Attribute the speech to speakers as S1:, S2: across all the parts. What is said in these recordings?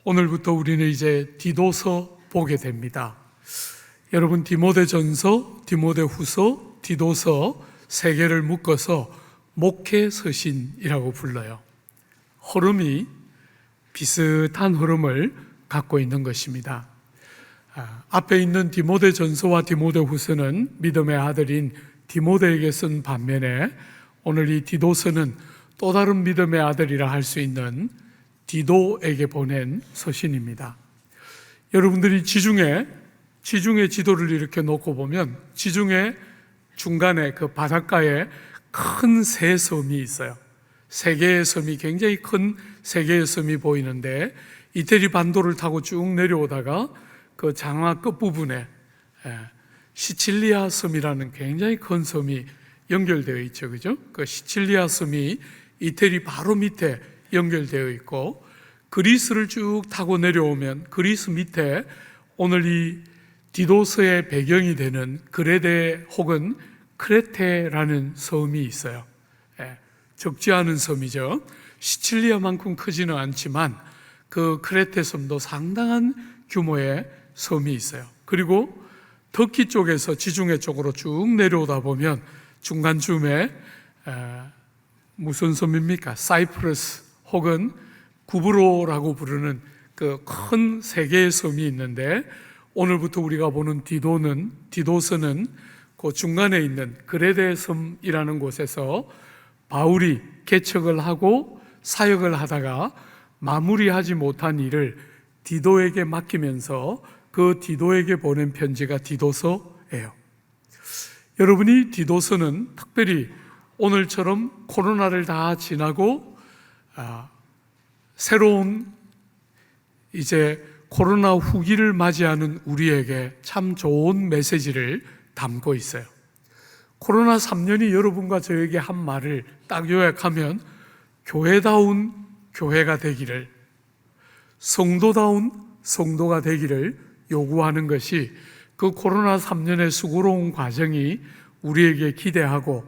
S1: 오늘부터 우리는 이제 디도서 보게 됩니다. 여러분, 디모데전서, 디모데후서, 디도서 세 개를 묶어서 목회서신이라고 불러요. 흐름이 비슷한 흐름을 갖고 있는 것입니다. 앞에 있는 디모데전서와 디모데후서는 믿음의 아들인 디모데에게 쓴 반면에 오늘 이 디도서는 또 다른 믿음의 아들이라 할 수 있는 디도에게 보낸 서신입니다. 여러분들이 지중해 지도를 이렇게 놓고 보면 지중해 중간에 그 바닷가에 큰 세 섬이 있어요. 세 개의 섬이, 굉장히 큰 세 개의 섬이 보이는데, 이태리 반도를 타고 쭉 내려오다가 그 장화 끝부분에 시칠리아 섬이라는 굉장히 큰 섬이 연결되어 있죠. 그죠? 그 시칠리아 섬이 이태리 바로 밑에 연결되어 있고, 그리스를 쭉 타고 내려오면 그리스 밑에 오늘 이 디도서의 배경이 되는 그레데 혹은 크레테라는 섬이 있어요. 적지 않은 섬이죠. 시칠리아만큼 크지는 않지만 그 크레테 섬도 상당한 규모의 섬이 있어요. 그리고 터키 쪽에서 지중해 쪽으로 쭉 내려오다 보면 중간쯤에 무슨 섬입니까? 사이프러스 혹은 구브로라고 부르는 그 큰 세 개의 섬이 있는데, 오늘부터 우리가 보는 디도서는 그 중간에 있는 그레데 섬이라는 곳에서 바울이 개척을 하고 사역을 하다가 마무리하지 못한 일을 디도에게 맡기면서 그 디도에게 보낸 편지가 디도서예요. 여러분이 디도서는 특별히 오늘처럼 코로나를 다 지나고 새로운 이제 코로나 후기를 맞이하는 우리에게 참 좋은 메시지를 담고 있어요. 코로나 3년이 여러분과 저에게 한 말을 딱 요약하면 교회다운 교회가 되기를, 성도다운 성도가 되기를 요구하는 것이 그 코로나 3년의 수고로운 과정이 우리에게 기대하고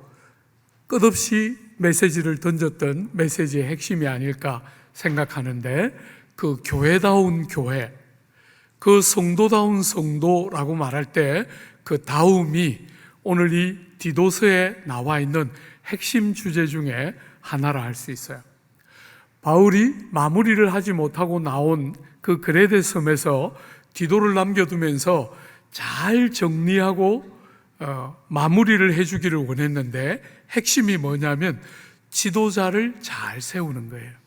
S1: 끝없이 메시지를 던졌던 메시지의 핵심이 아닐까 생각하는데, 그 교회다운 교회, 그 성도다운 성도라고 말할 때 그 다움이 오늘 이 디도서에 나와 있는 핵심 주제 중에 하나라 할 수 있어요. 바울이 마무리를 하지 못하고 나온 그 그레데 섬에서 디도를 남겨두면서 잘 정리하고 마무리를 해주기를 원했는데, 핵심이 뭐냐면 지도자를 잘 세우는 거예요.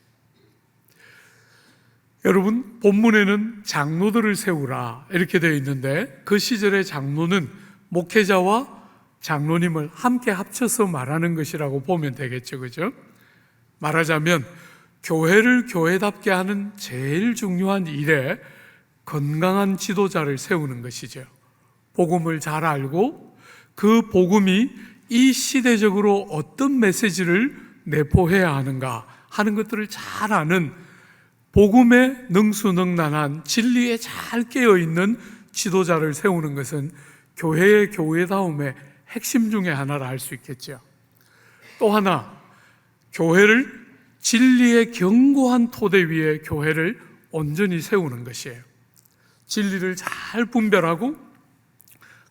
S1: 여러분, 본문에는 장로들을 세우라 이렇게 되어 있는데, 그 시절의 장로는 목회자와 장로님을 함께 합쳐서 말하는 것이라고 보면 되겠죠. 그죠? 말하자면 교회를 교회답게 하는 제일 중요한 일에 건강한 지도자를 세우는 것이죠. 복음을 잘 알고 그 복음이 이 시대적으로 어떤 메시지를 내포해야 하는가 하는 것들을 잘 아는, 복음에 능수능란한, 진리에 잘 깨어있는 지도자를 세우는 것은 교회의 교회다움의 핵심 중에 하나라 할 수 있겠죠. 또 하나, 교회를 진리의 견고한 토대 위에 교회를 온전히 세우는 것이에요. 진리를 잘 분별하고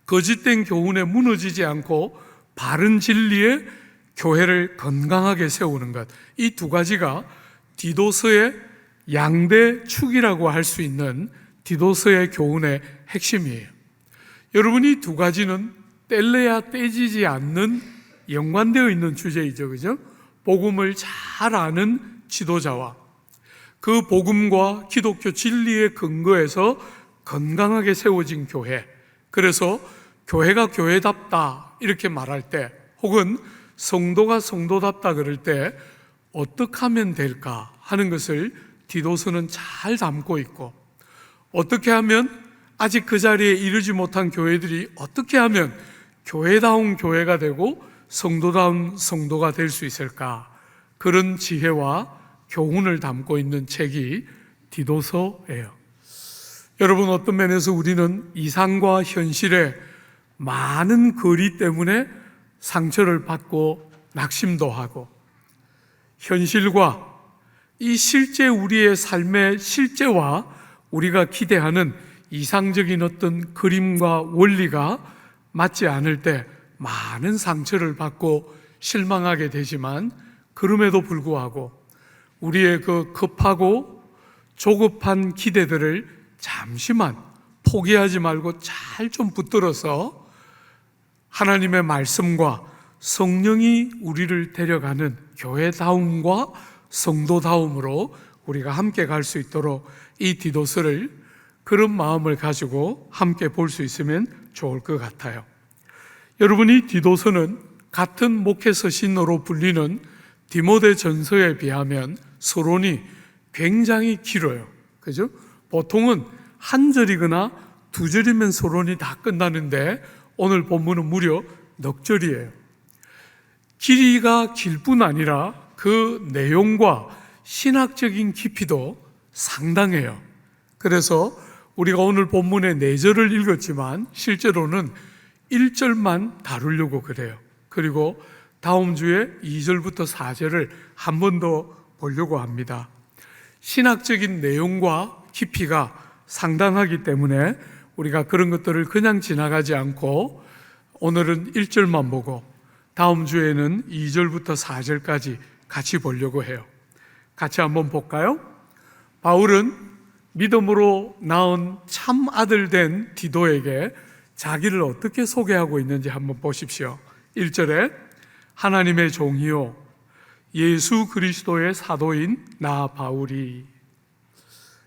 S1: 거짓된 교훈에 무너지지 않고 바른 진리에 교회를 건강하게 세우는 것, 이 두 가지가 디도서의 양대 축이라고 할 수 있는 디도서의 교훈의 핵심이에요. 여러분, 이 두 가지는 뗄래야 떼지지 않는 연관되어 있는 주제이죠. 그죠? 복음을 잘 아는 지도자와 그 복음과 기독교 진리의 근거에서 건강하게 세워진 교회, 그래서 교회가 교회답다 이렇게 말할 때, 혹은 성도가 성도답다 그럴 때 어떻게 하면 될까 하는 것을 디도서는 잘 담고 있고, 어떻게 하면 아직 그 자리에 이르지 못한 교회들이 어떻게 하면 교회다운 교회가 되고 성도다운 성도가 될 수 있을까, 그런 지혜와 교훈을 담고 있는 책이 디도서예요. 여러분, 어떤 면에서 우리는 이상과 현실의 많은 거리 때문에 상처를 받고 낙심도 하고, 현실과 이 실제 우리의 삶의 실제와 우리가 기대하는 이상적인 어떤 그림과 원리가 맞지 않을 때 많은 상처를 받고 실망하게 되지만, 그럼에도 불구하고 우리의 그 급하고 조급한 기대들을 잠시만 포기하지 말고 잘 좀 붙들어서 하나님의 말씀과 성령이 우리를 데려가는 교회다움과 성도다움으로 우리가 함께 갈 수 있도록 이 디도스를 그런 마음을 가지고 함께 볼 수 있으면 좋을 것 같아요. 여러분이 디도서는 같은 목회 서신으로 불리는 디모데 전서에 비하면 서론이 굉장히 길어요. 그죠? 보통은 한 절이거나 두 절이면 서론이 다 끝나는데 오늘 본문은 무려 넉 절이에요. 길이가 길 뿐 아니라 그 내용과 신학적인 깊이도 상당해요. 그래서 우리가 오늘 본문의 4절을 읽었지만 실제로는 1절만 다루려고 그래요. 그리고 다음 주에 2절부터 4절을 한 번 더 보려고 합니다. 신학적인 내용과 깊이가 상당하기 때문에 우리가 그런 것들을 그냥 지나가지 않고 오늘은 1절만 보고 다음 주에는 2절부터 4절까지 같이 보려고 해요. 같이 한번 볼까요? 바울은 믿음으로 낳은 참 아들 된 디도에게 자기를 어떻게 소개하고 있는지 한번 보십시오. 1절에 하나님의 종이요 예수 그리스도의 사도인 나 바울이.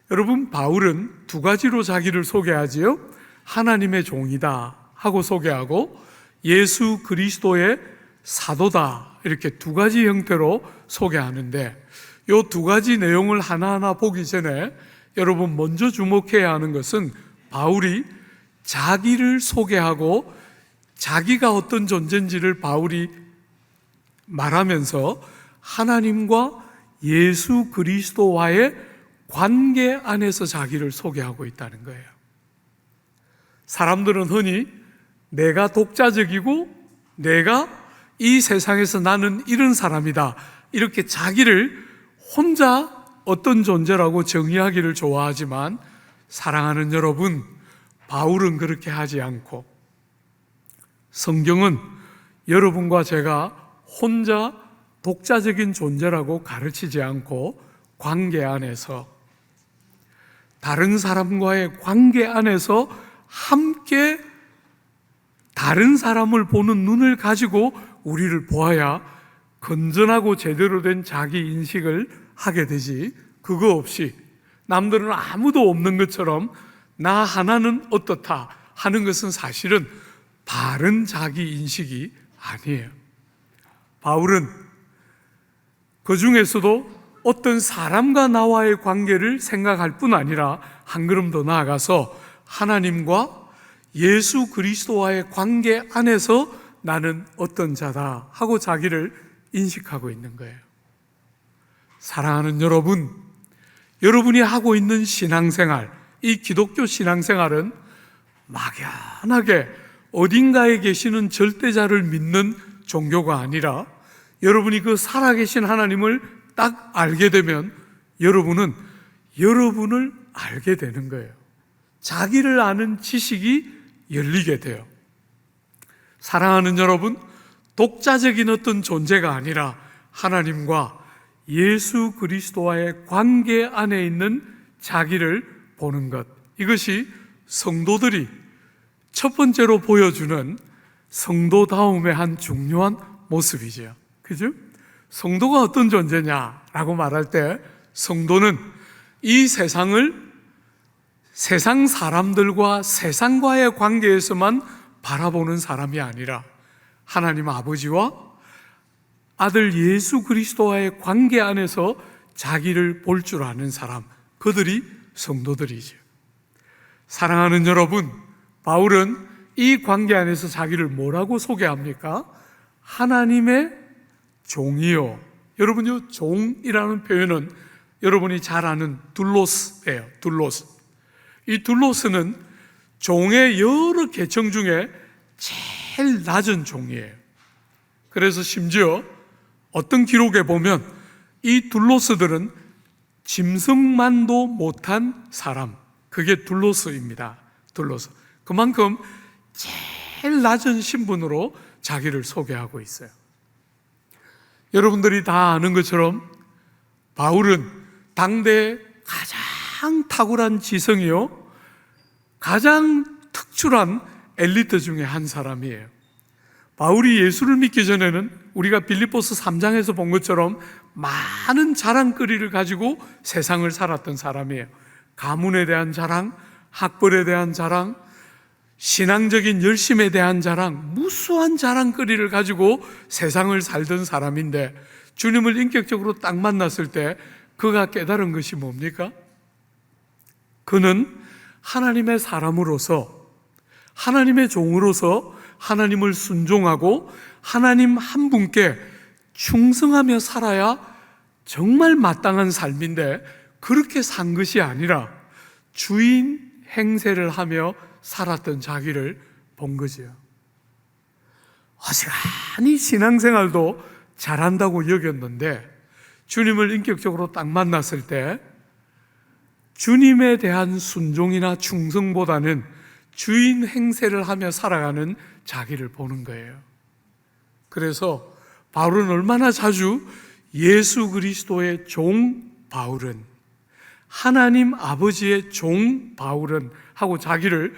S1: 여러분, 바울은 두 가지로 자기를 소개하지요. 하나님의 종이다 하고 소개하고 예수 그리스도의 사도다, 이렇게 두 가지 형태로 소개하는데, 이 두 가지 내용을 하나하나 보기 전에 여러분 먼저 주목해야 하는 것은 바울이 자기를 소개하고 자기가 어떤 존재인지를 바울이 말하면서 하나님과 예수 그리스도와의 관계 안에서 자기를 소개하고 있다는 거예요. 사람들은 흔히 내가 독자적이고 내가 이 세상에서 나는 이런 사람이다, 이렇게 자기를 혼자 어떤 존재라고 정의하기를 좋아하지만, 사랑하는 여러분, 바울은 그렇게 하지 않고 성경은 여러분과 제가 혼자 독자적인 존재라고 가르치지 않고 관계 안에서, 다른 사람과의 관계 안에서 함께 다른 사람을 보는 눈을 가지고 우리를 보아야 건전하고 제대로 된 자기 인식을 하게 되지, 그거 없이 남들은 아무도 없는 것처럼 나 하나는 어떻다 하는 것은 사실은 바른 자기 인식이 아니에요. 바울은 그 중에서도 어떤 사람과 나와의 관계를 생각할 뿐 아니라 한 걸음 더 나아가서 하나님과 예수 그리스도와의 관계 안에서 나는 어떤 자다 하고 자기를 인식하고 있는 거예요. 사랑하는 여러분, 여러분이 하고 있는 신앙생활, 이 기독교 신앙생활은 막연하게 어딘가에 계시는 절대자를 믿는 종교가 아니라, 여러분이 그 살아계신 하나님을 딱 알게 되면 여러분은 여러분을 알게 되는 거예요. 자기를 아는 지식이 열리게 돼요. 사랑하는 여러분, 독자적인 어떤 존재가 아니라 하나님과 예수 그리스도와의 관계 안에 있는 자기를 보는 것, 이것이 성도들이 첫 번째로 보여주는 성도다움의 한 중요한 모습이죠. 그죠? 성도가 어떤 존재냐라고 말할 때, 성도는 이 세상을 세상 사람들과 세상과의 관계에서만 바라보는 사람이 아니라 하나님 아버지와 아들 예수 그리스도와의 관계 안에서 자기를 볼 줄 아는 사람, 그들이 성도들이죠. 사랑하는 여러분, 바울은 이 관계 안에서 자기를 뭐라고 소개합니까? 하나님의 종이요. 여러분요, 종이라는 표현은 여러분이 잘 아는 둘로스예요. 둘로스. 이 둘로스는 종의 여러 계층 중에 제일 낮은 종이에요. 그래서 심지어 어떤 기록에 보면 이 둘로스들은 짐승만도 못한 사람, 그게 둘로스입니다. 둘로스. 그만큼 제일 낮은 신분으로 자기를 소개하고 있어요. 여러분들이 다 아는 것처럼 바울은 당대 가장 탁월한 지성이요, 가장 특출한 엘리트 중에 한 사람이에요. 바울이 예수를 믿기 전에는 우리가 빌립보서 3장에서 본 것처럼 많은 자랑거리를 가지고 세상을 살았던 사람이에요. 가문에 대한 자랑, 학벌에 대한 자랑, 신앙적인 열심에 대한 자랑, 무수한 자랑거리를 가지고 세상을 살던 사람인데, 주님을 인격적으로 딱 만났을 때 그가 깨달은 것이 뭡니까? 그는 하나님의 사람으로서, 하나님의 종으로서 하나님을 순종하고 하나님 한 분께 충성하며 살아야 정말 마땅한 삶인데, 그렇게 산 것이 아니라 주인 행세를 하며 살았던 자기를 본 거지요. 어지간히 신앙생활도 잘한다고 여겼는데, 주님을 인격적으로 딱 만났을 때 주님에 대한 순종이나 충성보다는 주인 행세를 하며 살아가는 자기를 보는 거예요. 그래서 바울은 얼마나 자주 예수 그리스도의 종 바울은, 하나님 아버지의 종 바울은 하고 자기를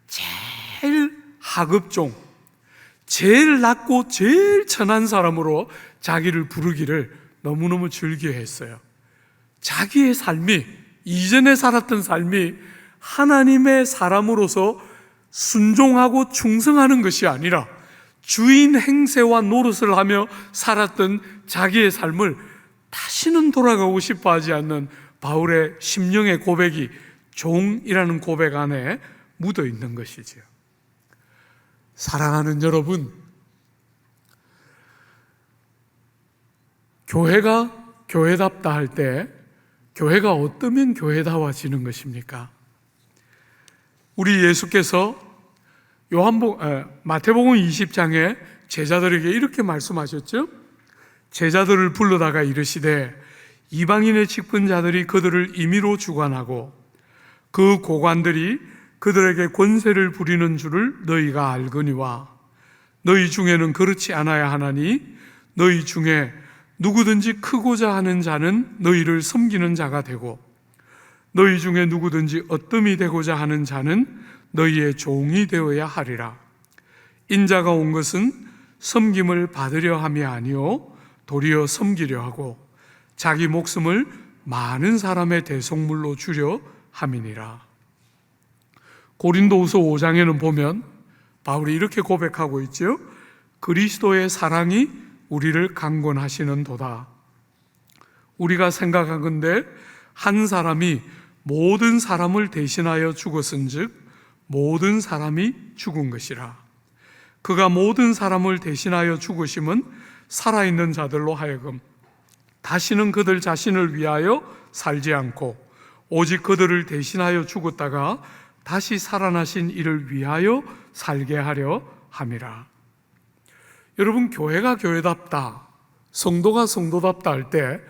S1: 제일 하급종, 제일 낮고 제일 천한 사람으로 자기를 부르기를 너무너무 즐겨했어요. 자기의 삶이, 이전에 살았던 삶이 하나님의 사람으로서 순종하고 충성하는 것이 아니라 주인 행세와 노릇을 하며 살았던 자기의 삶을 다시는 돌아가고 싶어 하지 않는 바울의 심령의 고백이 종이라는 고백 안에 묻어 있는 것이지요. 사랑하는 여러분, 교회가 교회답다 할 때 교회가 어떠면 교회다워지는 것입니까? 우리 예수께서 마태복음 20장에 제자들에게 이렇게 말씀하셨죠. 제자들을 불러다가 이르시되 이방인의 직분자들이 그들을 임의로 주관하고 그 고관들이 그들에게 권세를 부리는 줄을 너희가 알거니와 너희 중에는 그렇지 않아야 하나니 너희 중에 누구든지 크고자 하는 자는 너희를 섬기는 자가 되고 너희 중에 누구든지 어뜸이 되고자 하는 자는 너희의 종이 되어야 하리라. 인자가 온 것은 섬김을 받으려 함이 아니요 도리어 섬기려 하고 자기 목숨을 많은 사람의 대속물로 주려 함이니라. 고린도후서 5장에는 보면 바울이 이렇게 고백하고 있죠. 그리스도의 사랑이 우리를 강권하시는 도다. 우리가 생각하건대 한 사람이 모든 사람을 대신하여 죽었은즉 모든 사람이 죽은 것이라. 그가 모든 사람을 대신하여 죽으심은 살아있는 자들로 하여금 다시는 그들 자신을 위하여 살지 않고 오직 그들을 대신하여 죽었다가 다시 살아나신 이를 위하여 살게 하려 함이라. 여러분, 교회가 교회답다, 성도가 성도답다 할 때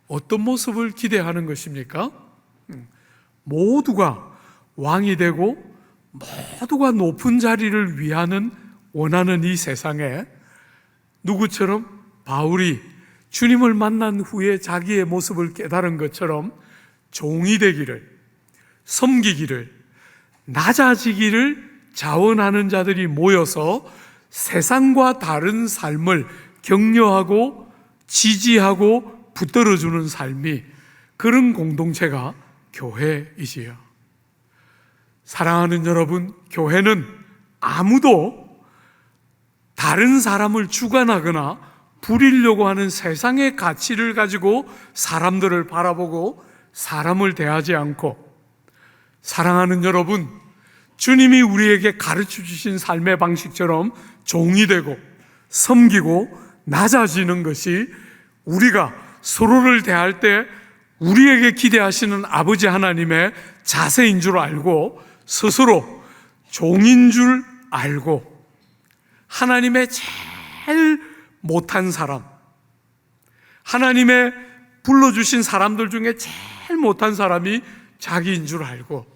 S1: 어떤 모습을 기대하는 것입니까? 모두가 왕이 되고 모두가 높은 자리를 원하는 이 세상에 누구처럼 바울이 주님을 만난 후에 자기의 모습을 깨달은 것처럼 종이 되기를, 섬기기를, 낮아지기를 자원하는 자들이 모여서 세상과 다른 삶을 격려하고 지지하고 붙들어주는 삶이, 그런 공동체가 교회이지요. 사랑하는 여러분, 교회는 아무도 다른 사람을 주관하거나 부리려고 하는 세상의 가치를 가지고 사람들을 바라보고 사람을 대하지 않고, 사랑하는 여러분, 주님이 우리에게 가르쳐 주신 삶의 방식처럼 종이 되고 섬기고 낮아지는 것이 우리가 서로를 대할 때 우리에게 기대하시는 아버지 하나님의 자세인 줄 알고 스스로 종인 줄 알고 하나님의 제일 못한 사람, 하나님의 불러주신 사람들 중에 제일 못한 사람이 자기인 줄 알고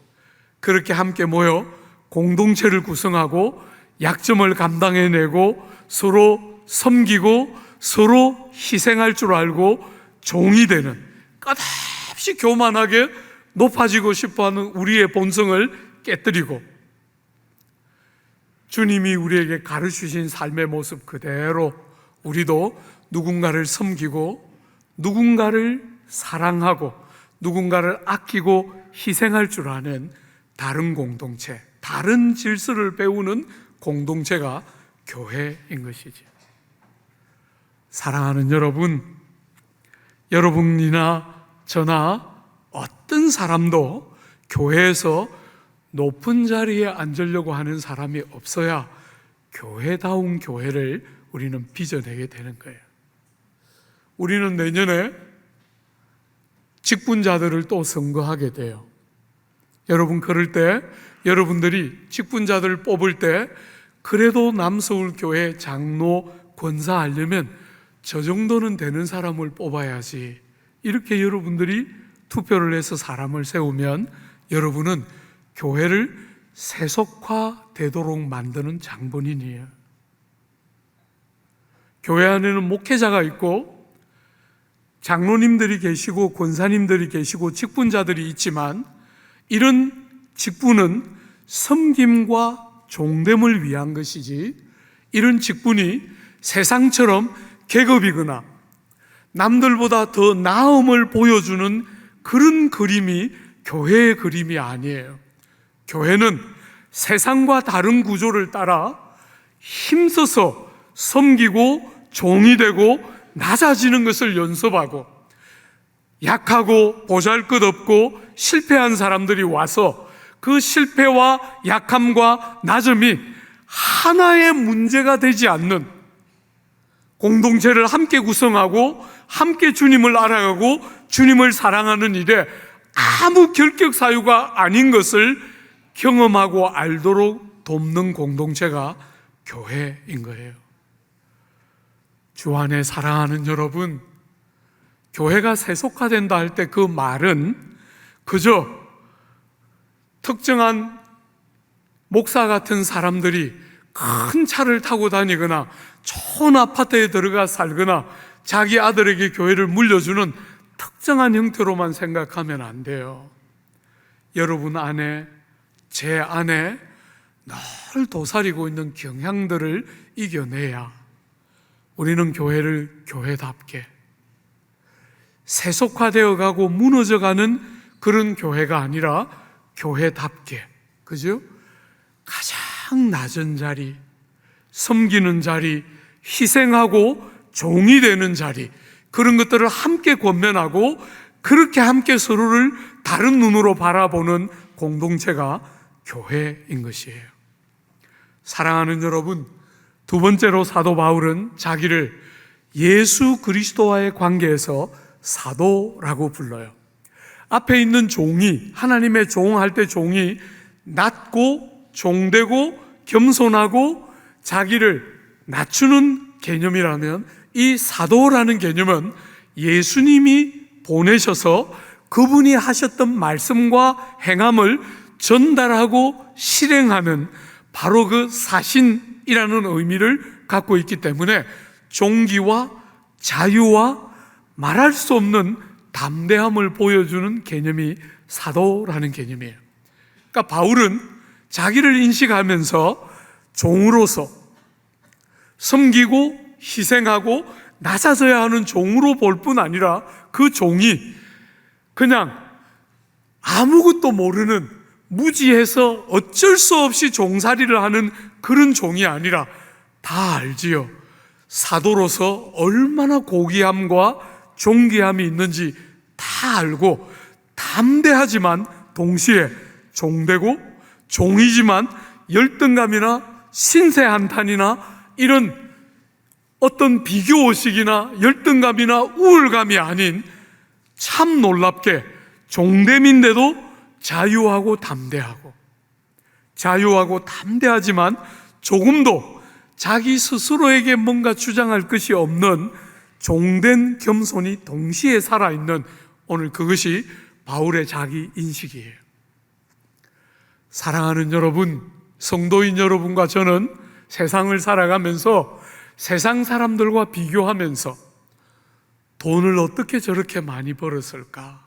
S1: 그렇게 함께 모여 공동체를 구성하고 약점을 감당해내고 서로 섬기고 서로 희생할 줄 알고 종이 되는, 끝없이 교만하게 높아지고 싶어하는 우리의 본성을 깨뜨리고 주님이 우리에게 가르치신 삶의 모습 그대로 우리도 누군가를 섬기고 누군가를 사랑하고 누군가를 아끼고 희생할 줄 아는 다른 공동체, 다른 질서를 배우는 공동체가 교회인 것이지. 사랑하는 여러분, 여러분이나 저나 어떤 사람도 교회에서 높은 자리에 앉으려고 하는 사람이 없어야 교회다운 교회를 우리는 빚어내게 되는 거예요. 우리는 내년에 직분자들을 또 선거하게 돼요. 여러분, 그럴 때 여러분들이 직분자들을 뽑을 때 그래도 남서울교회 장로 권사하려면 저 정도는 되는 사람을 뽑아야지, 이렇게 여러분들이 투표를 해서 사람을 세우면 여러분은 교회를 세속화되도록 만드는 장본인이에요. 교회 안에는 목회자가 있고 장로님들이 계시고 권사님들이 계시고 직분자들이 있지만 이런 직분은 섬김과 종됨을 위한 것이지, 이런 직분이 세상처럼 계급이거나 남들보다 더 나음을 보여주는 그런 그림이 교회의 그림이 아니에요. 교회는 세상과 다른 구조를 따라 힘써서 섬기고 종이 되고 낮아지는 것을 연습하고, 약하고 보잘것없고 실패한 사람들이 와서 그 실패와 약함과 낮음이 하나의 문제가 되지 않는 공동체를 함께 구성하고 함께 주님을 알아가고 주님을 사랑하는 일에 아무 결격 사유가 아닌 것을 경험하고 알도록 돕는 공동체가 교회인 거예요. 주 안에 사랑하는 여러분, 교회가 세속화된다 할 때 그 말은 그저 특정한 목사 같은 사람들이 큰 차를 타고 다니거나 좋은 아파트에 들어가 살거나 자기 아들에게 교회를 물려주는 특정한 형태로만 생각하면 안 돼요. 여러분 안에, 제 안에 늘 도사리고 있는 경향들을 이겨내야 우리는 교회를 교회답게, 세속화되어 가고 무너져가는 그런 교회가 아니라 교회답게, 그죠? 가장 낮은 자리, 섬기는 자리, 희생하고 종이 되는 자리, 그런 것들을 함께 권면하고 그렇게 함께 서로를 다른 눈으로 바라보는 공동체가 교회인 것이에요. 사랑하는 여러분, 두 번째로 사도 바울은 자기를 예수 그리스도와의 관계에서 사도라고 불러요. 앞에 있는 종이, 하나님의 종할 때 종이 낮고 종되고 겸손하고 자기를 낮추는 개념이라면, 이 사도라는 개념은 예수님이 보내셔서 그분이 하셨던 말씀과 행함을 전달하고 실행하는 바로 그 사신이라는 의미를 갖고 있기 때문에 종기와 자유와 말할 수 없는 담대함을 보여주는 개념이 사도라는 개념이에요. 그러니까 바울은 자기를 인식하면서 종으로서 섬기고 희생하고 낮아져야 하는 종으로 볼 뿐 아니라 그 종이 그냥 아무것도 모르는, 무지해서 어쩔 수 없이 종살이를 하는 그런 종이 아니라 다 알지요. 사도로서 얼마나 고귀함과 존귀함이 있는지 다 알고 담대하지만 동시에 종되고 종이지만 열등감이나 신세 한탄이나 이런 어떤 비교의식이나 열등감이나 우울감이 아닌 참 놀랍게 종됨인데도 자유하고 담대하고, 자유하고 담대하지만 조금도 자기 스스로에게 뭔가 주장할 것이 없는 종된 겸손이 동시에 살아있는, 오늘 그것이 바울의 자기 인식이에요. 사랑하는 여러분, 성도인 여러분과 저는 세상을 살아가면서 세상 사람들과 비교하면서 돈을 어떻게 저렇게 많이 벌었을까?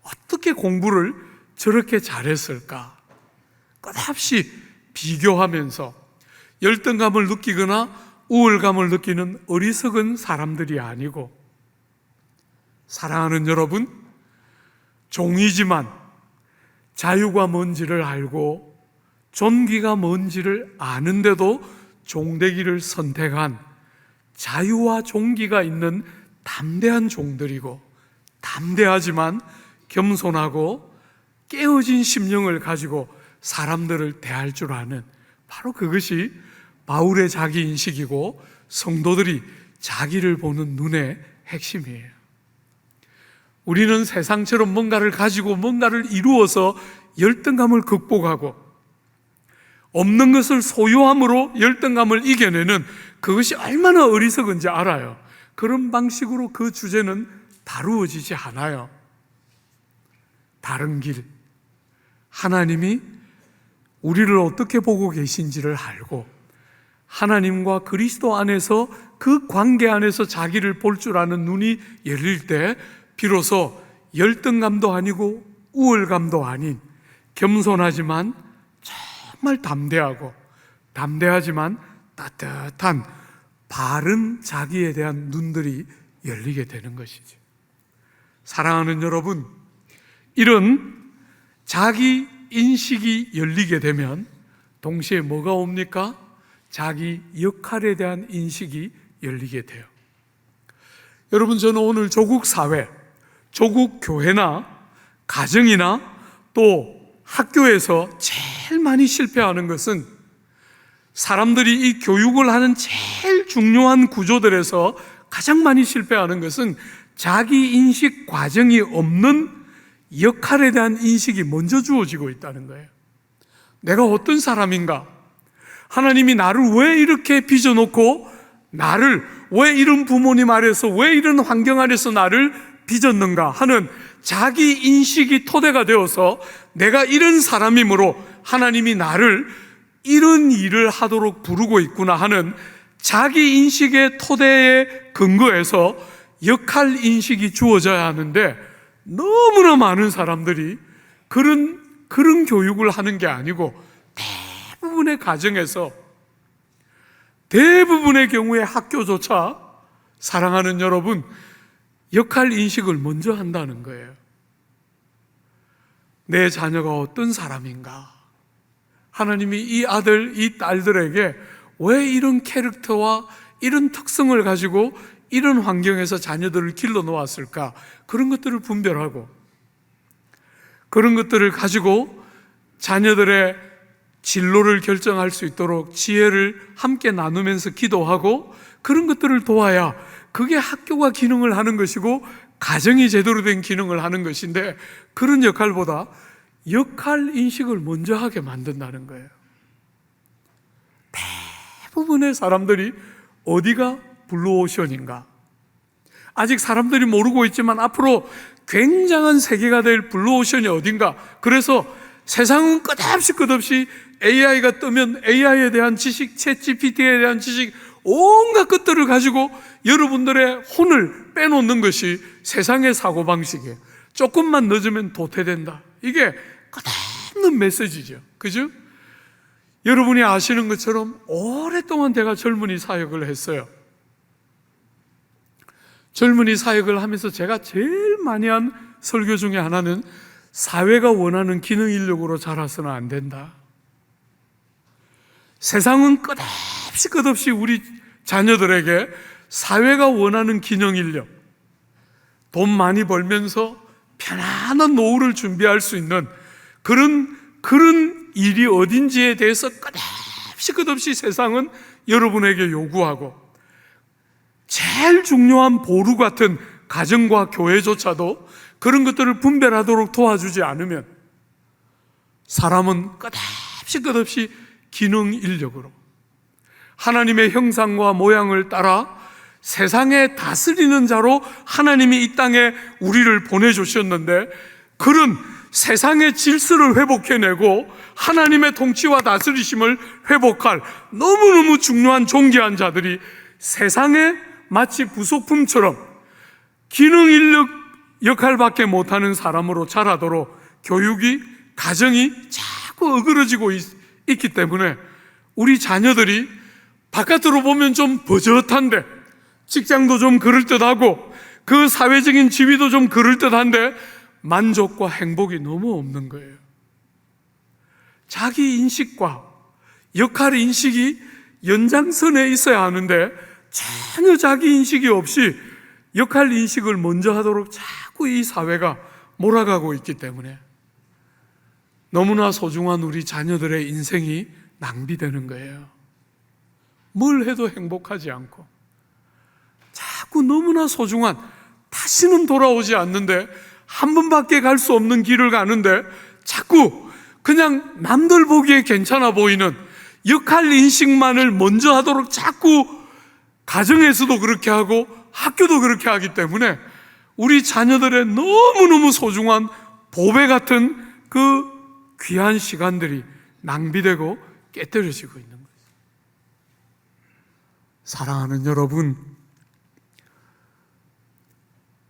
S1: 어떻게 공부를 저렇게 잘했을까? 끝없이 비교하면서 열등감을 느끼거나 우월감을 느끼는 어리석은 사람들이 아니고, 사랑하는 여러분, 종이지만 자유가 뭔지를 알고 존귀가 뭔지를 아는데도 종되기를 선택한 자유와 종기가 있는 담대한 종들이고, 담대하지만 겸손하고 깨어진 심령을 가지고 사람들을 대할 줄 아는, 바로 그것이 바울의 자기 인식이고 성도들이 자기를 보는 눈의 핵심이에요. 우리는 세상처럼 뭔가를 가지고 뭔가를 이루어서 열등감을 극복하고 없는 것을 소유함으로 열등감을 이겨내는, 그것이 얼마나 어리석은지 알아요. 그런 방식으로 그 주제는 다루어지지 않아요. 다른 길, 하나님이 우리를 어떻게 보고 계신지를 알고 하나님과 그리스도 안에서 그 관계 안에서 자기를 볼 줄 아는 눈이 열릴 때 비로소 열등감도 아니고 우월감도 아닌 겸손하지만 정말 담대하지만 따뜻한 바른 자기에 대한 눈들이 열리게 되는 것이죠. 사랑하는 여러분, 이런 자기 인식이 열리게 되면 동시에 뭐가 옵니까? 자기 역할에 대한 인식이 열리게 돼요. 여러분, 저는 오늘 조국 사회, 조국 교회나 가정이나 또 학교에서 제일 많이 실패하는 것은, 사람들이 이 교육을 하는 제일 중요한 구조들에서 가장 많이 실패하는 것은 자기 인식 과정이 없는 역할에 대한 인식이 먼저 주어지고 있다는 거예요. 내가 어떤 사람인가? 하나님이 나를 왜 이렇게 빚어놓고, 나를 왜 이런 부모님 아래서, 왜 이런 환경 아래서 나를 빚었는가 하는 자기 인식이 토대가 되어서 내가 이런 사람이므로 하나님이 나를 이런 일을 하도록 부르고 있구나 하는 자기 인식의 토대에 근거해서 역할 인식이 주어져야 하는데, 너무나 많은 사람들이 그런 교육을 하는 게 아니고 대부분의 가정에서, 대부분의 경우에 학교조차, 사랑하는 여러분, 역할 인식을 먼저 한다는 거예요. 내 자녀가 어떤 사람인가? 하나님이 이 아들, 이 딸들에게 왜 이런 캐릭터와 이런 특성을 가지고 이런 환경에서 자녀들을 길러 놓았을까? 그런 것들을 분별하고, 그런 것들을 가지고 자녀들의 진로를 결정할 수 있도록 지혜를 함께 나누면서 기도하고, 그런 것들을 도와야 그게 학교가 기능을 하는 것이고 가정이 제대로 된 기능을 하는 것인데, 그런 역할보다 역할 인식을 먼저 하게 만든다는 거예요. 대부분의 사람들이 어디가 블루오션인가? 아직 사람들이 모르고 있지만 앞으로 굉장한 세계가 될 블루오션이 어딘가? 그래서 세상은 끝없이 AI가 뜨면 AI에 대한 지식, 챗GPT에 대한 지식, 온갖 것들을 가지고 여러분들의 혼을 빼놓는 것이 세상의 사고방식이에요. 조금만 늦으면 도태된다. 이게 끝없는 메시지죠. 그죠? 여러분이 아시는 것처럼 오랫동안 제가 젊은이 사역을 했어요. 젊은이 사역을 하면서 제가 제일 많이 한 설교 중에 하나는, 사회가 원하는 기능 인력으로 자라서는 안 된다. 세상은 끝없이 우리 자녀들에게 사회가 원하는 기능 인력, 돈 많이 벌면서 편안한 노후를 준비할 수 있는 그런 일이 어딘지에 대해서 끝없이 세상은 여러분에게 요구하고, 제일 중요한 보루 같은 가정과 교회조차도 그런 것들을 분별하도록 도와주지 않으면 사람은 끝없이 기능 인력으로 하나님의 형상과 모양을 따라 세상에 다스리는 자로 하나님이 이 땅에 우리를 보내주셨는데, 그런 세상의 질서를 회복해내고 하나님의 통치와 다스리심을 회복할 너무너무 중요한 존귀한 자들이 세상에 마치 부속품처럼 기능 인력 역할밖에 못하는 사람으로 자라도록 교육이, 가정이 자꾸 어그러지고 있기 때문에 우리 자녀들이 바깥으로 보면 좀 버젓한데, 직장도 좀 그럴듯하고 그 사회적인 지위도 좀 그럴듯한데 만족과 행복이 너무 없는 거예요. 자기 인식과 역할 인식이 연장선에 있어야 하는데 전혀 자기 인식이 없이 역할 인식을 먼저 하도록 자꾸 이 사회가 몰아가고 있기 때문에 너무나 소중한 우리 자녀들의 인생이 낭비되는 거예요. 뭘 해도 행복하지 않고 자꾸 너무나 소중한, 다시는 돌아오지 않는데 한 번밖에 갈 수 없는 길을 가는데 자꾸 그냥 남들 보기에 괜찮아 보이는 역할 인식만을 먼저 하도록 자꾸 가정에서도 그렇게 하고 학교도 그렇게 하기 때문에 우리 자녀들의 너무너무 소중한 보배 같은 그 귀한 시간들이 낭비되고 깨뜨려지고 있는 거예요. 사랑하는 여러분,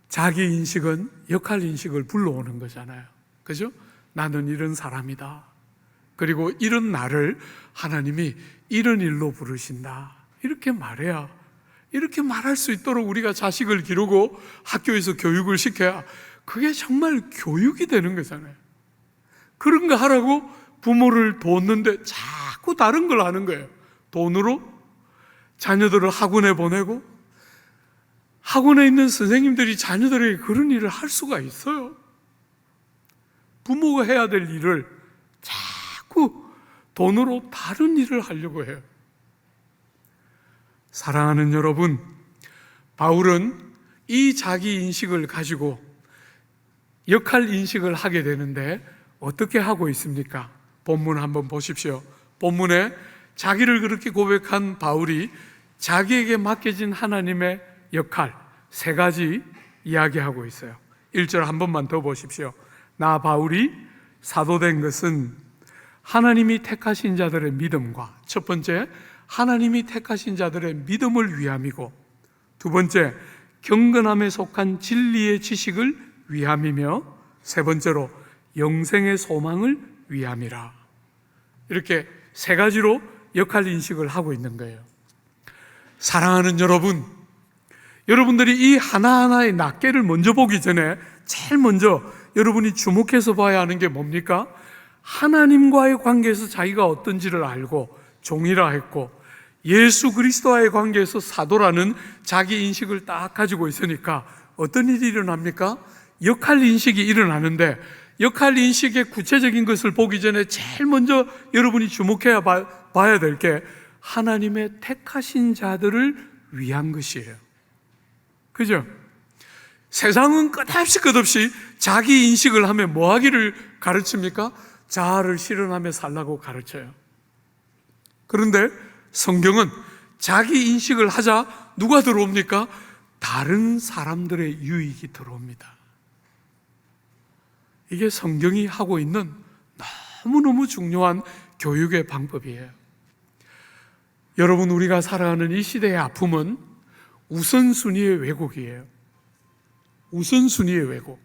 S1: 자기 인식은 역할 인식을 불러오는 거잖아요. 그죠? 나는 이런 사람이다. 그리고 이런 나를 하나님이 이런 일로 부르신다. 이렇게 말해야, 이렇게 말할 수 있도록 우리가 자식을 기르고 학교에서 교육을 시켜야 그게 정말 교육이 되는 거잖아요. 그런 거 하라고 부모를 뒀는데 자꾸 다른 걸 하는 거예요. 돈으로 자녀들을 학원에 보내고, 학원에 있는 선생님들이 자녀들에게 그런 일을 할 수가 있어요. 부모가 해야 될 일을 자꾸 돈으로 다른 일을 하려고 해요. 사랑하는 여러분, 바울은 이 자기 인식을 가지고 역할 인식을 하게 되는데 어떻게 하고 있습니까? 본문 한번 보십시오. 본문에 자기를 그렇게 고백한 바울이 자기에게 맡겨진 하나님의 역할 세 가지 이야기하고 있어요. 1절 한 번만 더 보십시오. 나 바울이 사도된 것은 하나님이 택하신 자들의 믿음과, 첫 번째 하나님이 택하신 자들의 믿음을 위함이고, 두 번째 경건함에 속한 진리의 지식을 위함이며, 세 번째로 영생의 소망을 위함이라. 이렇게 세 가지로 역할 인식을 하고 있는 거예요. 사랑하는 여러분, 여러분들이 이 하나하나의 낱개를 먼저 보기 전에 제일 먼저 여러분이 주목해서 봐야 하는 게 뭡니까? 하나님과의 관계에서 자기가 어떤지를 알고 종이라 했고, 예수 그리스도와의 관계에서 사도라는 자기 인식을 딱 가지고 있으니까 어떤 일이 일어납니까? 역할 인식이 일어나는데, 역할 인식의 구체적인 것을 보기 전에 제일 먼저 여러분이 주목해야 봐야 될 게 하나님의 택하신 자들을 위한 것이에요. 그죠? 세상은 끝없이 자기 인식을 하면 뭐 하기를 가르칩니까? 자아를 실현하며 살라고 가르쳐요. 그런데 성경은 자기 인식을 하자 누가 들어옵니까? 다른 사람들의 유익이 들어옵니다. 이게 성경이 하고 있는 너무너무 중요한 교육의 방법이에요. 여러분, 우리가 살아가는 이 시대의 아픔은 우선순위의 왜곡이에요. 우선순위의 왜곡.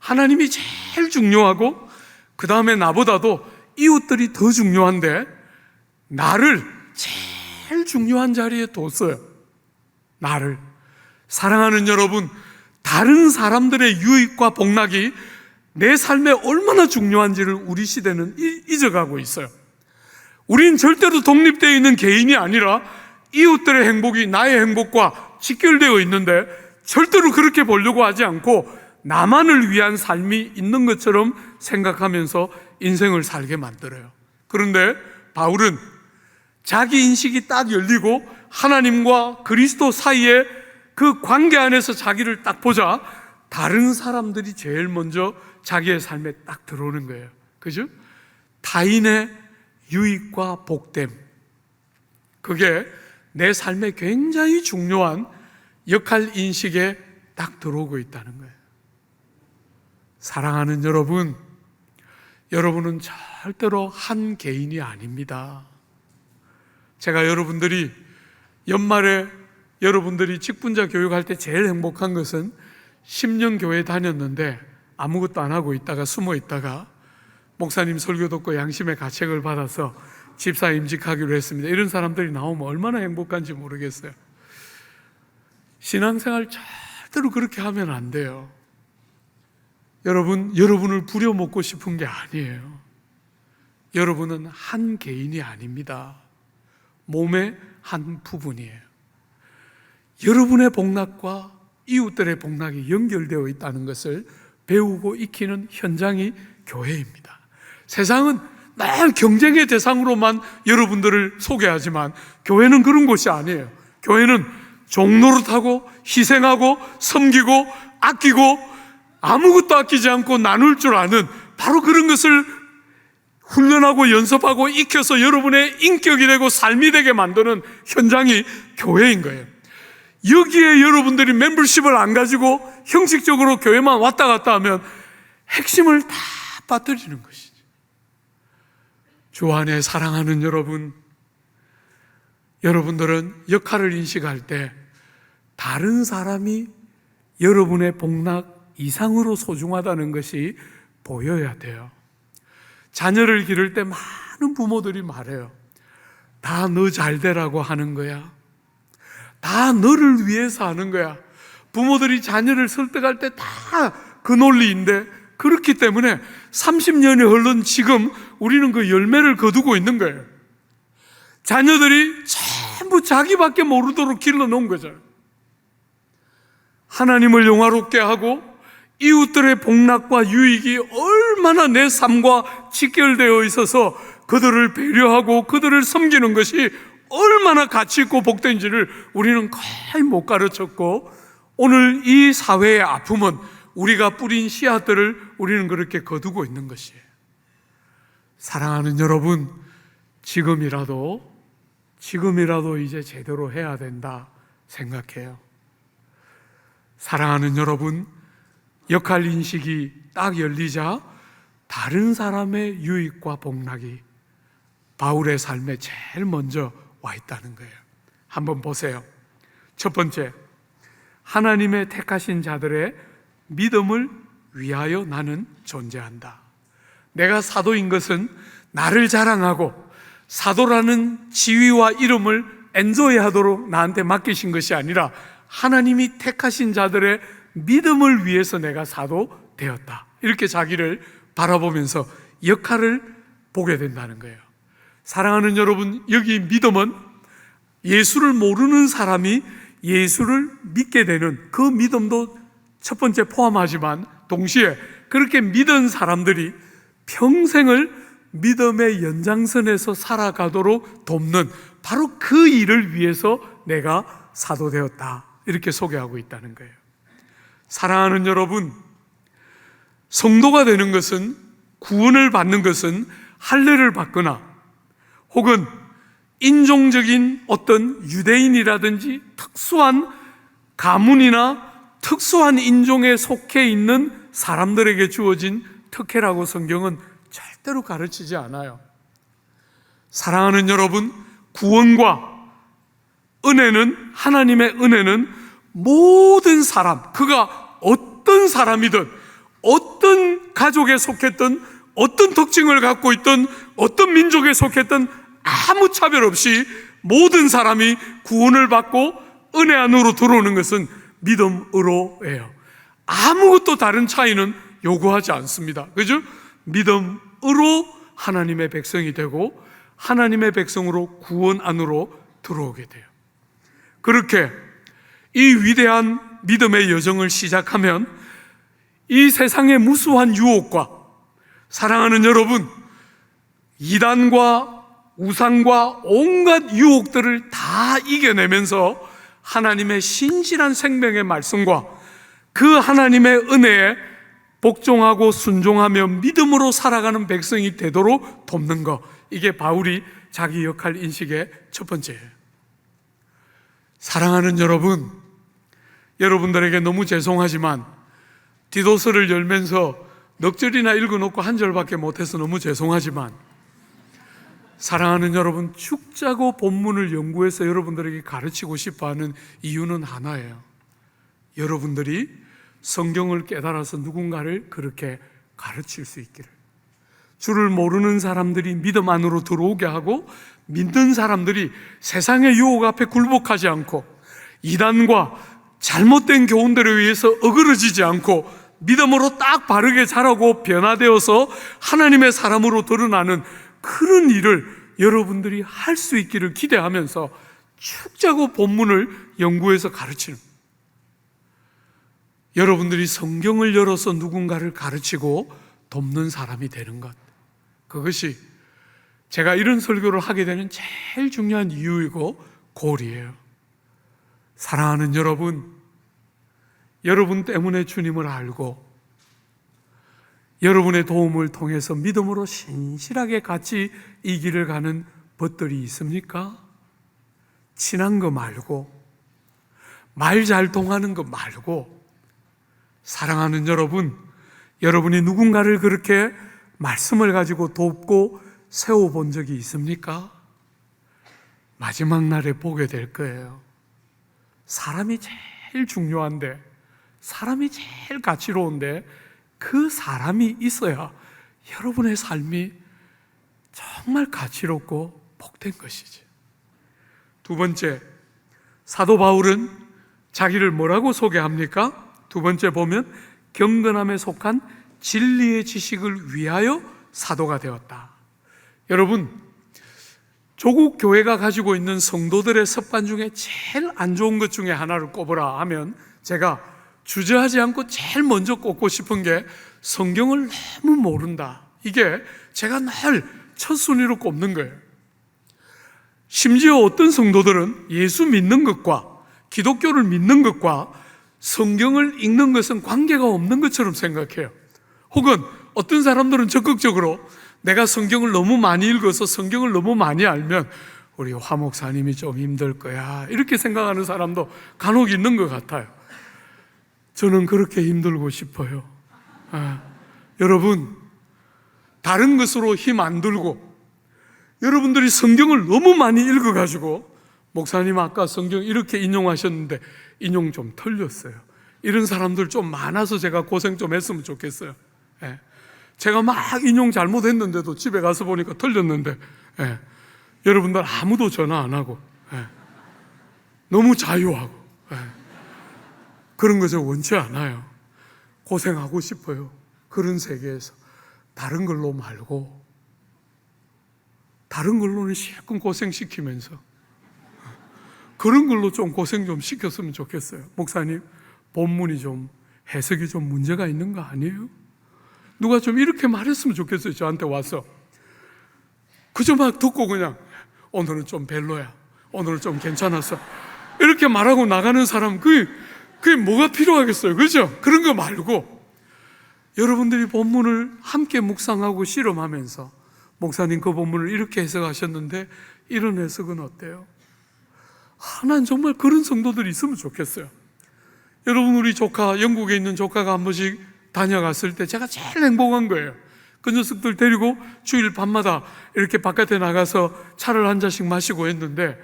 S1: 하나님이 제일 중요하고 그 다음에 나보다도 이웃들이 더 중요한데 나를 제일 중요한 자리에 뒀어요. 나를. 사랑하는 여러분, 다른 사람들의 유익과 복락이 내 삶에 얼마나 중요한지를 우리 시대는 잊어가고 있어요. 우린 절대로 독립되어 있는 개인이 아니라 이웃들의 행복이 나의 행복과 직결되어 있는데 절대로 그렇게 보려고 하지 않고 나만을 위한 삶이 있는 것처럼 생각하면서 인생을 살게 만들어요. 그런데 바울은 자기 인식이 딱 열리고 하나님과 그리스도 사이에 그 관계 안에서 자기를 딱 보자 다른 사람들이 제일 먼저 자기의 삶에 딱 들어오는 거예요. 그죠? 타인의 유익과 복됨, 그게 내 삶에 굉장히 중요한 역할 인식에 딱 들어오고 있다는 거예요. 사랑하는 여러분, 여러분은 절대로 한 개인이 아닙니다. 제가 여러분들이 연말에 여러분들이 직분자 교육할 때 제일 행복한 것은 10년 교회 다녔는데 아무것도 안 하고 있다가 숨어 있다가 목사님 설교 듣고 양심의 가책을 받아서 집사 임직하기로 했습니다. 이런 사람들이 나오면 얼마나 행복한지 모르겠어요. 신앙생활 절대로 그렇게 하면 안 돼요. 여러분을 부려먹고 싶은 게 아니에요. 여러분은 한 개인이 아닙니다. 몸의 한 부분이에요. 여러분의 복락과 이웃들의 복락이 연결되어 있다는 것을 배우고 익히는 현장이 교회입니다. 세상은 늘 경쟁의 대상으로만 여러분들을 소개하지만 교회는 그런 곳이 아니에요. 교회는 종노릇하고 희생하고 섬기고 아끼고 아무것도 아끼지 않고 나눌 줄 아는 바로 그런 것을 훈련하고 연습하고 익혀서 여러분의 인격이 되고 삶이 되게 만드는 현장이 교회인 거예요. 여기에 여러분들이 멤버십을 안 가지고 형식적으로 교회만 왔다 갔다 하면 핵심을 다 빠뜨리는 것이죠. 주 안에 사랑하는 여러분, 여러분들은 역할을 인식할 때 다른 사람이 여러분의 복락 이상으로 소중하다는 것이 보여야 돼요. 자녀를 기를 때 많은 부모들이 말해요. 다 너 잘 되라고 하는 거야. 다 너를 위해서 하는 거야. 부모들이 자녀를 설득할 때 다 그 논리인데, 그렇기 때문에 30년이 흐른 지금 우리는 그 열매를 거두고 있는 거예요. 자녀들이 전부 자기밖에 모르도록 길러놓은 거죠. 하나님을 영화롭게 하고 이웃들의 복락과 유익이 얼마나 내 삶과 직결되어 있어서 그들을 배려하고 그들을 섬기는 것이 얼마나 가치 있고 복된지를 우리는 거의 못 가르쳤고, 오늘 이 사회의 아픔은 우리가 뿌린 씨앗들을 우리는 그렇게 거두고 있는 것이에요. 사랑하는 여러분, 지금이라도 이제 제대로 해야 된다 생각해요. 사랑하는 여러분, 역할 인식이 딱 열리자 다른 사람의 유익과 복락이 바울의 삶에 제일 먼저 와 있다는 거예요. 한번 보세요. 첫 번째, 하나님의 택하신 자들의 믿음을 위하여 나는 존재한다. 내가 사도인 것은 나를 자랑하고 사도라는 지위와 이름을 엔조이하도록 나한테 맡기신 것이 아니라 하나님이 택하신 자들의 믿음을 위해서 내가 사도 되었다. 이렇게 자기를 바라보면서 역할을 보게 된다는 거예요. 사랑하는 여러분, 여기 믿음은 예수를 모르는 사람이 예수를 믿게 되는 그 믿음도 첫 번째 포함하지만 동시에 그렇게 믿은 사람들이 평생을 믿음의 연장선에서 살아가도록 돕는 바로 그 일을 위해서 내가 사도 되었다. 이렇게 소개하고 있다는 거예요. 사랑하는 여러분, 성도가 되는 것은, 구원을 받는 것은 할례를 받거나 혹은 인종적인 어떤 유대인이라든지 특수한 가문이나 특수한 인종에 속해 있는 사람들에게 주어진 특혜라고 성경은 절대로 가르치지 않아요. 사랑하는 여러분, 구원과 은혜는, 하나님의 은혜는 모든 사람, 그가 어떤 사람이든 어떤 가족에 속했든 어떤 특징을 갖고 있든 어떤 민족에 속했든 아무 차별 없이 모든 사람이 구원을 받고 은혜 안으로 들어오는 것은 믿음으로예요. 아무것도 다른 차이는 요구하지 않습니다. 그죠? 믿음으로 하나님의 백성이 되고 하나님의 백성으로 구원 안으로 들어오게 돼요. 그렇게 이 위대한 믿음의 여정을 시작하면 이 세상의 무수한 유혹과, 사랑하는 여러분, 이단과 우상과 온갖 유혹들을 다 이겨내면서 하나님의 신실한 생명의 말씀과 그 하나님의 은혜에 복종하고 순종하며 믿음으로 살아가는 백성이 되도록 돕는 것, 이게 바울이 자기 역할 인식의 첫 번째예요. 사랑하는 여러분, 여러분들에게 너무 죄송하지만 디도서를 열면서 넉 절이나 읽어놓고 한 절밖에 못해서 너무 죄송하지만, 사랑하는 여러분, 축자고 본문을 연구해서 여러분들에게 가르치고 싶어하는 이유는 하나예요. 여러분들이 성경을 깨달아서 누군가를 그렇게 가르칠 수 있기를, 주를 모르는 사람들이 믿음 안으로 들어오게 하고, 믿는 사람들이 세상의 유혹 앞에 굴복하지 않고 이단과 잘못된 교훈들에 의해서 어그러지지 않고 믿음으로 딱 바르게 자라고 변화되어서 하나님의 사람으로 드러나는 그런 일을 여러분들이 할 수 있기를 기대하면서 축자고 본문을 연구해서 가르치는, 여러분들이 성경을 열어서 누군가를 가르치고 돕는 사람이 되는 것, 그것이 제가 이런 설교를 하게 되는 제일 중요한 이유이고 골이에요. 사랑하는 여러분, 여러분 때문에 주님을 알고 여러분의 도움을 통해서 믿음으로 신실하게 같이 이 길을 가는 벗들이 있습니까? 친한 거 말고, 말 잘 통하는 거 말고, 사랑하는 여러분, 여러분이 누군가를 그렇게 말씀을 가지고 돕고 세워본 적이 있습니까? 마지막 날에 보게 될 거예요. 사람이 제일 중요한데, 사람이 제일 가치로운데 그 사람이 있어야 여러분의 삶이 정말 가치롭고 복된 것이지. 두 번째, 사도 바울은 자기를 뭐라고 소개합니까? 두 번째 보면 경건함에 속한 진리의 지식을 위하여 사도가 되었다. 여러분, 조국 교회가 가지고 있는 성도들의 습관 중에 제일 안 좋은 것 중에 하나를 꼽으라 하면 제가 주저하지 않고 제일 먼저 꼽고 싶은 게 성경을 너무 모른다. 이게 제가 늘 첫 순위로 꼽는 거예요. 심지어 어떤 성도들은 예수 믿는 것과 기독교를 믿는 것과 성경을 읽는 것은 관계가 없는 것처럼 생각해요. 혹은 어떤 사람들은 적극적으로 내가 성경을 너무 많이 읽어서 성경을 너무 많이 알면 우리 화 목사님이 좀 힘들 거야, 이렇게 생각하는 사람도 간혹 있는 것 같아요. 저는 그렇게 힘들고 싶어요. 여러분, 다른 것으로 힘 안 들고 여러분들이 성경을 너무 많이 읽어가지고 목사님 아까 성경 이렇게 인용하셨는데 인용 좀 틀렸어요, 이런 사람들 좀 많아서 제가 고생 좀 했으면 좋겠어요. 제가 막 인용 잘못했는데도 집에 가서 보니까 틀렸는데, 여러분들 아무도 전화 안 하고, 너무 자유하고, 그런 거 저 원치 않아요. 고생하고 싶어요. 그런 세계에서 다른 걸로 말고, 다른 걸로는 실컷 고생시키면서 그런 걸로 좀 고생 좀 시켰으면 좋겠어요. 목사님, 본문이 좀 해석이 좀 문제가 있는 거 아니에요? 누가 좀 이렇게 말했으면 좋겠어요. 저한테 와서 그저 막 듣고 그냥 오늘은 좀 별로야, 오늘은 좀 괜찮았어, 이렇게 말하고 나가는 사람, 그게 뭐가 필요하겠어요? 그죠? 그런 거 말고 여러분들이 본문을 함께 묵상하고 실험하면서 목사님 그 본문을 이렇게 해석하셨는데 이런 해석은 어때요? 난 정말 그런 성도들이 있으면 좋겠어요. 여러분, 우리 조카, 영국에 있는 조카가 한 번씩 다녀갔을 때 제가 제일 행복한 거예요. 그 녀석들 데리고 주일 밤마다 이렇게 바깥에 나가서 차를 한 잔씩 마시고 했는데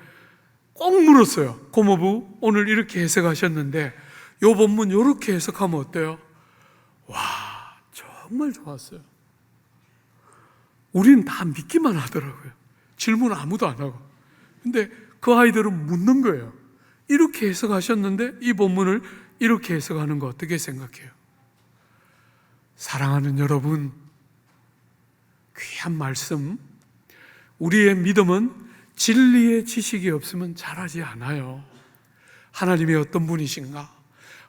S1: 꼭 물었어요. 고모부, 오늘 이렇게 해석하셨는데 요 본문 이렇게 해석하면 어때요? 와, 정말 좋았어요. 우리는 다 믿기만 하더라고요. 질문 아무도 안 하고. 근데 그 아이들은 묻는 거예요. 이렇게 해석하셨는데 이 본문을 이렇게 해석하는 거 어떻게 생각해요? 사랑하는 여러분, 귀한 말씀, 우리의 믿음은 진리의 지식이 없으면 자라지 않아요. 하나님이 어떤 분이신가?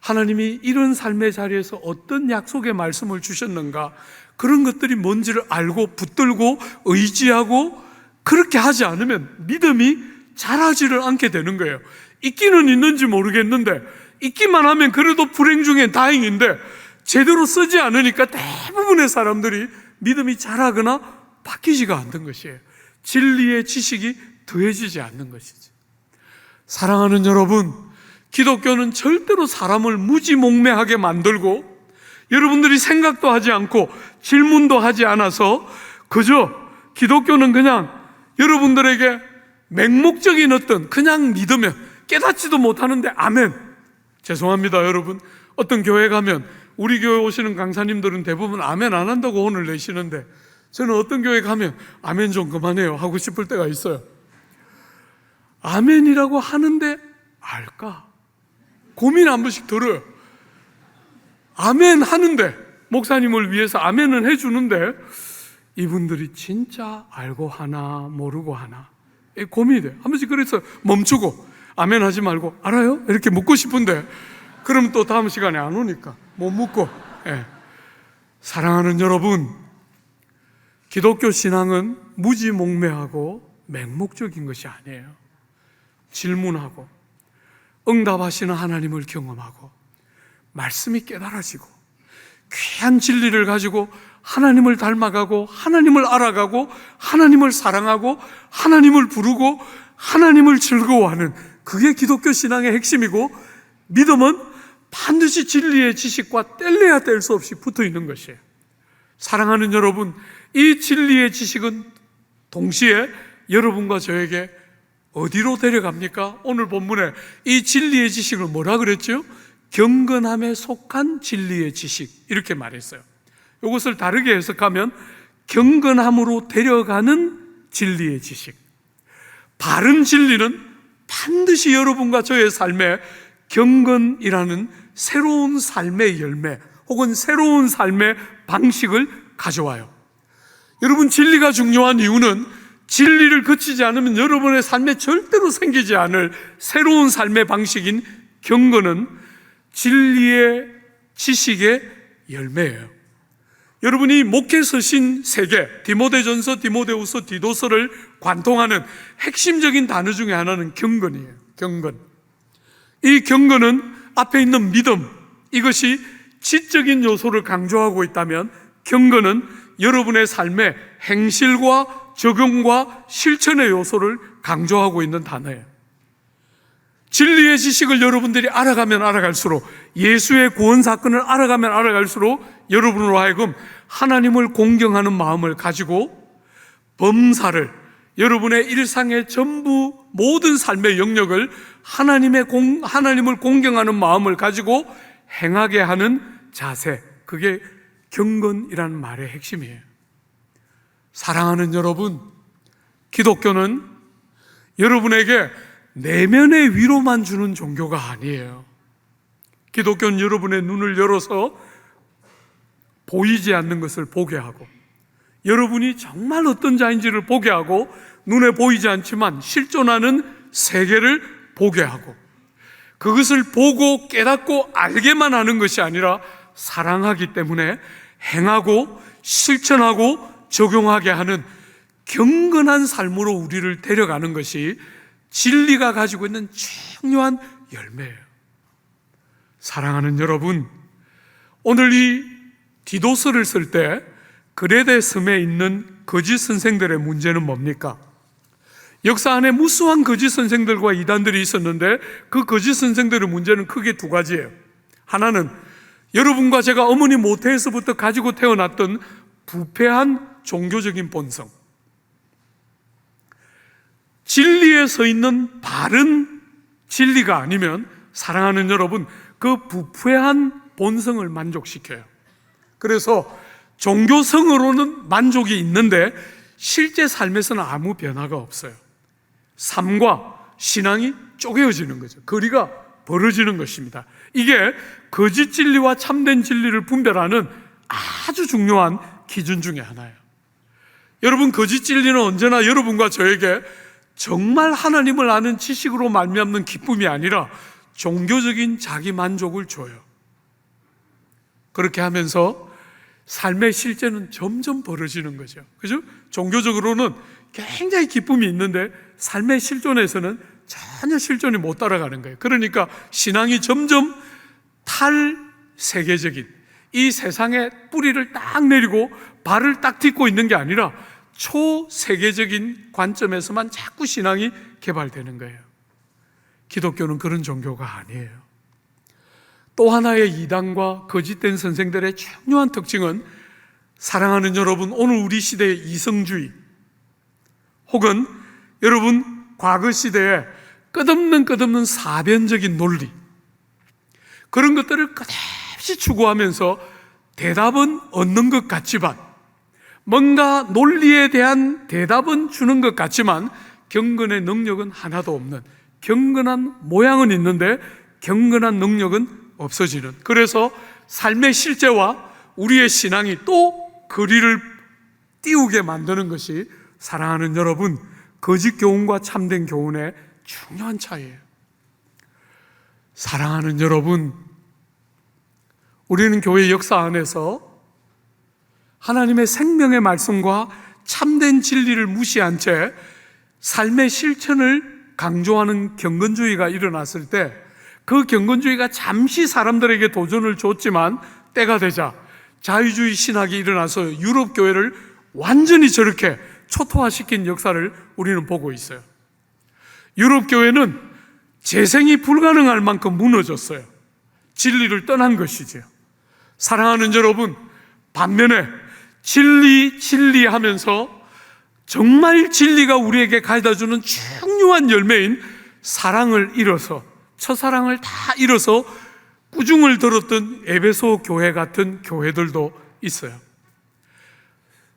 S1: 하나님이 이런 삶의 자리에서 어떤 약속의 말씀을 주셨는가? 그런 것들이 뭔지를 알고 붙들고 의지하고 그렇게 하지 않으면 믿음이 자라지를 않게 되는 거예요. 있기는 있는지 모르겠는데 있기만 하면 그래도 불행 중에 다행인데 제대로 쓰지 않으니까 대부분의 사람들이 믿음이 자라거나 바뀌지가 않는 것이에요. 진리의 지식이 더해지지 않는 것이지. 사랑하는 여러분, 기독교는 절대로 사람을 무지몽매하게 만들고 여러분들이 생각도 하지 않고 질문도 하지 않아서 그저 기독교는 그냥 여러분들에게 맹목적인 어떤 그냥 믿으면 깨닫지도 못하는데 아멘. 죄송합니다 여러분, 어떤 교회 가면 우리 교회 오시는 강사님들은 대부분 아멘 안 한다고 혼을 내시는데 저는 어떤 교회 가면 아멘 좀 그만해요 하고 싶을 때가 있어요. 아멘이라고 하는데 알까? 고민 한 번씩 들어요. 아멘 하는데, 목사님을 위해서 아멘은 해주는데 이분들이 진짜 알고 하나 모르고 하나 고민이 돼요. 한 번씩 그래서 멈추고 아멘 하지 말고 알아요? 이렇게 묻고 싶은데 그럼 또 다음 시간에 안 오니까 못 묻고. 사랑하는 여러분, 기독교 신앙은 무지몽매하고 맹목적인 것이 아니에요. 질문하고 응답하시는 하나님을 경험하고 말씀이 깨달아지고 귀한 진리를 가지고 하나님을 닮아가고 하나님을 알아가고 하나님을 사랑하고 하나님을 부르고 하나님을 즐거워하는, 그게 기독교 신앙의 핵심이고, 믿음은 반드시 진리의 지식과 뗄래야 뗄 수 없이 붙어 있는 것이에요. 사랑하는 여러분, 이 진리의 지식은 동시에 여러분과 저에게 어디로 데려갑니까? 오늘 본문에 이 진리의 지식을 뭐라 그랬죠? 경건함에 속한 진리의 지식, 이렇게 말했어요. 이것을 다르게 해석하면 경건함으로 데려가는 진리의 지식. 바른 진리는 반드시 여러분과 저의 삶에 경건이라는 새로운 삶의 열매 혹은 새로운 삶의 방식을 가져와요. 여러분, 진리가 중요한 이유는 진리를 거치지 않으면 여러분의 삶에 절대로 생기지 않을 새로운 삶의 방식인 경건은 진리의 지식의 열매예요. 여러분이 목회 서신 3개, 디모데전서, 디모데후서, 디도서를 관통하는 핵심적인 단어 중에 하나는 경건이에요. 경건. 이 경건은 앞에 있는 믿음, 이것이 지적인 요소를 강조하고 있다면 경건은 여러분의 삶의 행실과 적용과 실천의 요소를 강조하고 있는 단어예요. 진리의 지식을 여러분들이 알아가면 알아갈수록, 예수의 구원 사건을 알아가면 알아갈수록 여러분으로 하여금 하나님을 공경하는 마음을 가지고 범사를, 여러분의 일상의 전부 모든 삶의 영역을 하나님을 공경하는 마음을 가지고 행하게 하는 자세, 그게 경건이라는 말의 핵심이에요. 사랑하는 여러분, 기독교는 여러분에게 내면의 위로만 주는 종교가 아니에요. 기독교는 여러분의 눈을 열어서 보이지 않는 것을 보게 하고, 여러분이 정말 어떤 자인지를 보게 하고, 눈에 보이지 않지만 실존하는 세계를 보게 하고, 그것을 보고 깨닫고 알게만 하는 것이 아니라 사랑하기 때문에 행하고 실천하고 적용하게 하는 경건한 삶으로 우리를 데려가는 것이 진리가 가지고 있는 중요한 열매예요. 사랑하는 여러분, 오늘 이 디도서를 쓸 때 그레데 섬에 있는 거짓 선생들의 문제는 뭡니까? 역사 안에 무수한 거짓 선생들과 이단들이 있었는데 그 거짓 선생들의 문제는 크게 2가지예요. 하나는 여러분과 제가 어머니 모태에서부터 가지고 태어났던 부패한 종교적인 본성, 진리에 서 있는 바른 진리가 아니면, 사랑하는 여러분, 그 부패한 본성을 만족시켜요. 그래서 종교성으로는 만족이 있는데 실제 삶에서는 아무 변화가 없어요. 삶과 신앙이 쪼개어지는 거죠. 거리가 벌어지는 것입니다. 이게 거짓 진리와 참된 진리를 분별하는 아주 중요한 기준 중에 하나예요. 여러분, 거짓 진리는 언제나 여러분과 저에게 정말 하나님을 아는 지식으로 말미암는 기쁨이 아니라 종교적인 자기 만족을 줘요. 그렇게 하면서 삶의 실제는 점점 벌어지는 거죠. 그죠? 종교적으로는 굉장히 기쁨이 있는데 삶의 실존에서는 전혀 실존이 못 따라가는 거예요. 그러니까 신앙이 점점 탈세계적인, 이 세상에 뿌리를 딱 내리고 발을 딱 딛고 있는 게 아니라 초세계적인 관점에서만 자꾸 신앙이 개발되는 거예요. 기독교는 그런 종교가 아니에요. 또 하나의 이단과 거짓된 선생들의 중요한 특징은, 사랑하는 여러분, 오늘 우리 시대의 이성주의, 혹은 여러분 과거 시대에 끝없는 사변적인 논리, 그런 것들을 끝없이 추구하면서 대답은 얻는 것 같지만, 뭔가 논리에 대한 대답은 주는 것 같지만 경건의 능력은 하나도 없는, 경건한 모양은 있는데 경건한 능력은 없어지는, 그래서 삶의 실제와 우리의 신앙이 또 거리를 띄우게 만드는 것이, 사랑하는 여러분, 거짓 교훈과 참된 교훈의 중요한 차이예요. 사랑하는 여러분, 우리는 교회 역사 안에서 하나님의 생명의 말씀과 참된 진리를 무시한 채 삶의 실천을 강조하는 경건주의가 일어났을 때, 그 경건주의가 잠시 사람들에게 도전을 줬지만 때가 되자 자유주의 신학이 일어나서 유럽 교회를 완전히 저렇게 초토화시킨 역사를 우리는 보고 있어요. 유럽 교회는 재생이 불가능할 만큼 무너졌어요. 진리를 떠난 것이죠. 사랑하는 여러분, 반면에 진리 하면서 정말 진리가 우리에게 가져다주는 중요한 열매인 사랑을 잃어서, 첫사랑을 다 잃어서 꾸중을 들었던 에베소 교회 같은 교회들도 있어요.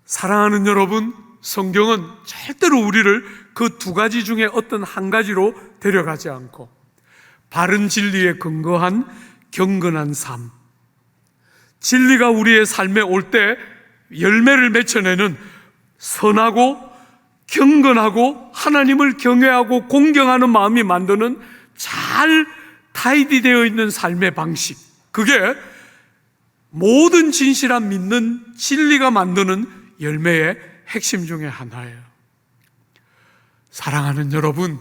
S1: 사랑하는 여러분, 성경은 절대로 우리를 그 두 가지 중에 어떤 한 가지로 데려가지 않고, 바른 진리에 근거한 경건한 삶, 진리가 우리의 삶에 올 때 열매를 맺혀내는 선하고 경건하고 하나님을 경외하고 공경하는 마음이 만드는 잘 타이디되어 있는 삶의 방식, 그게 모든 진실한 믿는 진리가 만드는 열매의 핵심 중에 하나예요. 사랑하는 여러분,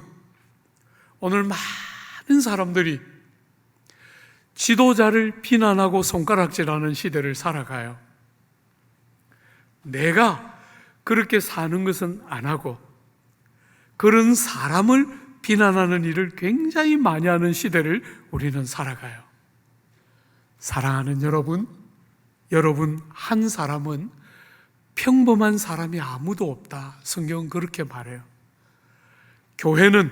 S1: 오늘 많은 사람들이 지도자를 비난하고 손가락질하는 시대를 살아가요. 내가 그렇게 사는 것은 안 하고 그런 사람을 비난하는 일을 굉장히 많이 하는 시대를 우리는 살아가요. 사랑하는 여러분, 여러분 한 사람은 평범한 사람이 아무도 없다. 성경은 그렇게 말해요. 교회는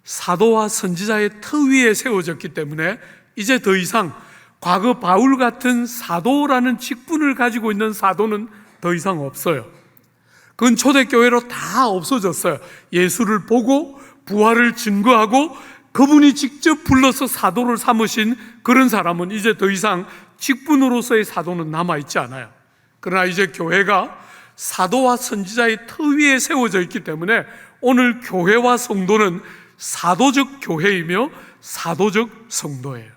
S1: 사도와 선지자의 터 위에 세워졌기 때문에 이제 더 이상 과거 바울 같은 사도라는 직분을 가지고 있는 사도는 더 이상 없어요. 그건 초대교회로 다 없어졌어요. 예수를 보고 부활을 증거하고 그분이 직접 불러서 사도를 삼으신 그런 사람은 이제 더 이상 직분으로서의 사도는 남아있지 않아요. 그러나 이제 교회가 사도와 선지자의 터 위에 세워져 있기 때문에 오늘 교회와 성도는 사도적 교회이며 사도적 성도예요.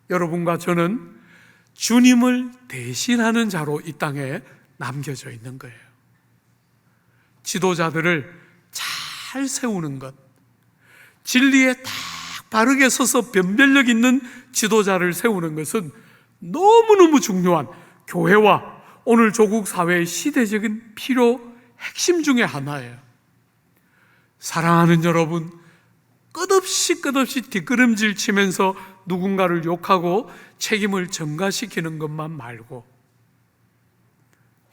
S1: 여러분과 저는 주님을 대신하는 자로 이 땅에 남겨져 있는 거예요. 지도자들을 잘 세우는 것, 진리에 딱 바르게 서서 변별력 있는 지도자를 세우는 것은 너무너무 중요한 교회와 오늘 조국 사회의 시대적인 필요 핵심 중에 하나예요. 사랑하는 여러분, 끝없이 뒷걸음질 치면서 누군가를 욕하고 책임을 전가시키는 것만 말고,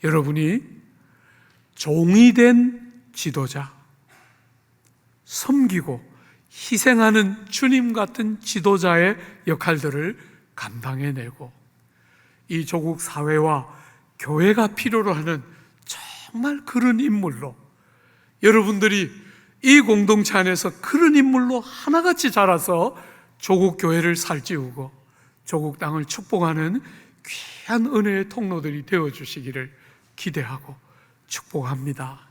S1: 여러분이 종이 된 지도자, 섬기고 희생하는 주님 같은 지도자의 역할들을 감당해내고, 이 조국 사회와 교회가 필요로 하는 정말 그런 인물로, 여러분들이 이 공동체 안에서 그런 인물로 하나같이 자라서 조국 교회를 살찌우고 조국 땅을 축복하는 귀한 은혜의 통로들이 되어주시기를 기대하고 축복합니다.